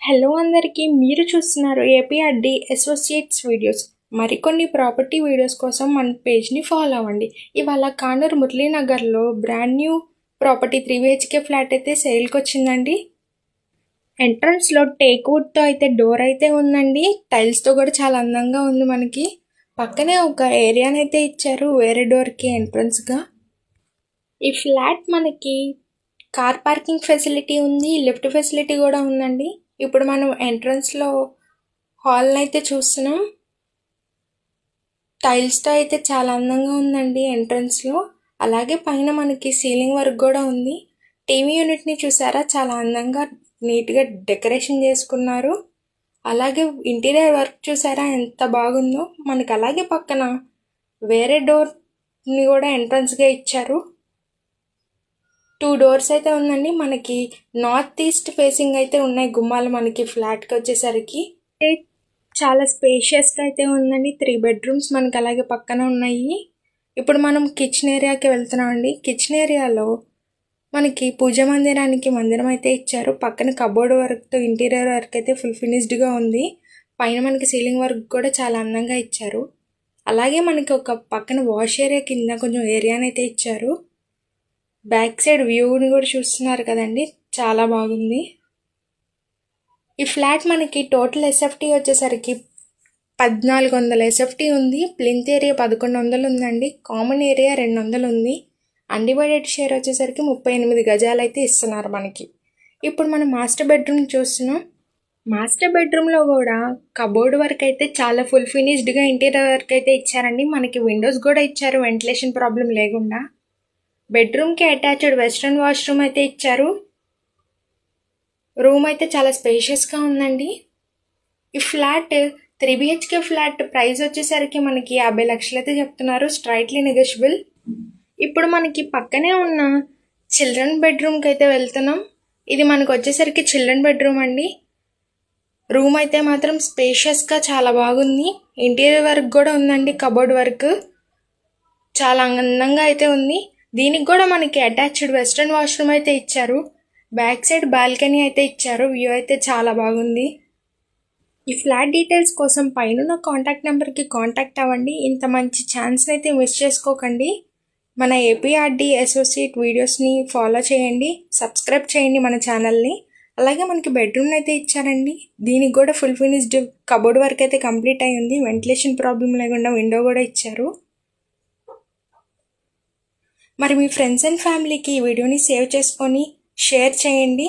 Hello అందరికీ, మీరు చూస్తున్నారు ఏపీఆర్డి అసోసియేట్స్ వీడియోస్. మరికొన్ని ప్రాపర్టీ వీడియోస్ కోసం మన పేజ్ని ఫాలో అవ్వండి. ఇవాళ కానూరు మురళీనగర్లో brand new property 3BHK flat అయితే సేల్కి వచ్చిందండి. ఎంట్రన్స్లో టేక్ వుడ్తో అయితే డోర్ అయితే ఉందండి. టైల్స్తో కూడా చాలా అందంగా ఉంది. మనకి పక్కనే ఒక ఏరియాని అయితే ఇచ్చారు వేరే డోర్కి ఎంట్రన్స్గా. ఈ ఫ్లాట్ మనకి కార్ పార్కింగ్ ఫెసిలిటీ ఉంది, లిఫ్ట్ ఫెసిలిటీ కూడా ఉందండి. ఇప్పుడు మనం ఎంట్రన్స్లో హాల్ని అయితే చూస్తున్నాం. టైల్స్తో అయితే చాలా అందంగా ఉందండి ఎంట్రన్స్లో. అలాగే పైన మనకి సీలింగ్ వర్క్ కూడా ఉంది. టీవీ యూనిట్ని చూసారా, చాలా అందంగా నీట్గా డెకరేషన్ చేసుకున్నారు. అలాగే ఇంటీరియర్ వర్క్ చూసారా ఎంత బాగుందో. మనకి అలాగే పక్కన వేరే డోర్ని కూడా ఎంట్రన్స్గా ఇచ్చారు. 2 డోర్స్ అయితే ఉందండి. మనకి నార్త్ ఈస్ట్ ఫేసింగ్ అయితే ఉన్నాయి గుమ్మాలు మనకి ఫ్లాట్కి వచ్చేసరికి. చాలా స్పేషియస్గా అయితే ఉందండి. 3 బెడ్రూమ్స్ మనకి అలాగే పక్కన ఉన్నాయి. ఇప్పుడు మనం కిచెన్ ఏరియాకి వెళ్తున్నామండి. కిచెన్ ఏరియాలో మనకి పూజ మందిరానికి మందిరం అయితే ఇచ్చారు. పక్కన కబోర్డ్ వర్క్తో ఇంటీరియర్ వర్క్ అయితే ఫుల్ ఫినిష్డ్గా ఉంది. పైన మనకి సీలింగ్ వర్క్ కూడా చాలా అందంగా ఇచ్చారు. అలాగే మనకి ఒక పక్కన వాష్ ఏరియా కింద కొంచెం ఏరియాని అయితే ఇచ్చారు. బ్యాక్ సైడ్ వ్యూని కూడా చూస్తున్నారు కదండి, చాలా బాగుంది. ఈ ఫ్లాట్ మనకి టోటల్ ఎస్ఎఫ్టీ వచ్చేసరికి 1400 ఎస్ఎఫ్టీ ఉంది. ప్లింత్ ఏరియా 1100 ఉందండి. కామన్ ఏరియా 200 ఉంది. అన్డివైడెడ్ షేర్ వచ్చేసరికి 38 గజాలు అయితే ఇస్తున్నారు మనకి. ఇప్పుడు మనం మాస్టర్ బెడ్రూమ్ చూస్తున్నాం. మాస్టర్ బెడ్రూమ్లో కూడా కబోర్డ్ వర్క్ అయితే చాలా ఫుల్ ఫినిష్డ్గా ఇంటీరియర్ వర్క్ అయితే ఇచ్చారండి. మనకి విండోస్ కూడా ఇచ్చారు వెంటిలేషన్ ప్రాబ్లం లేకుండా. బెడ్రూమ్కి అటాచ్డ్ వెస్ట్రన్ వాష్రూమ్ అయితే ఇచ్చారు. రూమ్ అయితే చాలా స్పేషియస్గా ఉందండి. ఈ ఫ్లాట్ 3BHK ఫ్లాట్ ప్రైస్ వచ్చేసరికి మనకి 50 లక్షలు అయితే చెప్తున్నారు, స్ట్రైట్లీ నెగోషియబుల్. ఇప్పుడు మనకి పక్కనే ఉన్న చిల్డ్రన్ బెడ్రూమ్కి అయితే వెళ్తున్నాం. ఇది మనకు వచ్చేసరికి చిల్డ్రన్ బెడ్రూమ్ అండి. రూమ్ అయితే మాత్రం స్పేషియస్గా చాలా బాగుంది. ఇంటీరియర్ వర్క్ కూడా ఉందండి, కబోర్డ్ వర్క్ చాలా అందంగా అయితే ఉంది. దీనికి కూడా మనకి అటాచ్డ్ వెస్ట్రన్ వాష్రూమ్ అయితే ఇచ్చారు. బ్యాక్ సైడ్ బాల్కనీ అయితే ఇచ్చారు. వ్యూ అయితే చాలా బాగుంది. ఈ ఫ్లాట్ డీటెయిల్స్ కోసం పైన కాంటాక్ట్ నెంబర్కి కాంటాక్ట్ అవ్వండి. ఇంత మంచి ఛాన్స్ని అయితే మిస్ చేసుకోకండి. మన ఏపీఆర్డి అసోసియేట్ వీడియోస్ని ఫాలో చేయండి, సబ్స్క్రైబ్ చేయండి మన ఛానల్ని. అలాగే మనకి బెడ్రూమ్ అయితే ఇచ్చారండి. దీనికి కూడా ఫుల్ ఫినిష్డ్ కబోర్డ్ వర్క్ అయితే కంప్లీట్ అయి ఉంది. వెంటిలేషన్ ప్రాబ్లం లేకుండా విండో కూడా ఇచ్చారు. మరి మీ ఫ్రెండ్స్ అండ్ ఫ్యామిలీకి ఈ వీడియోని సేవ్ చేసుకొని షేర్ చేయండి.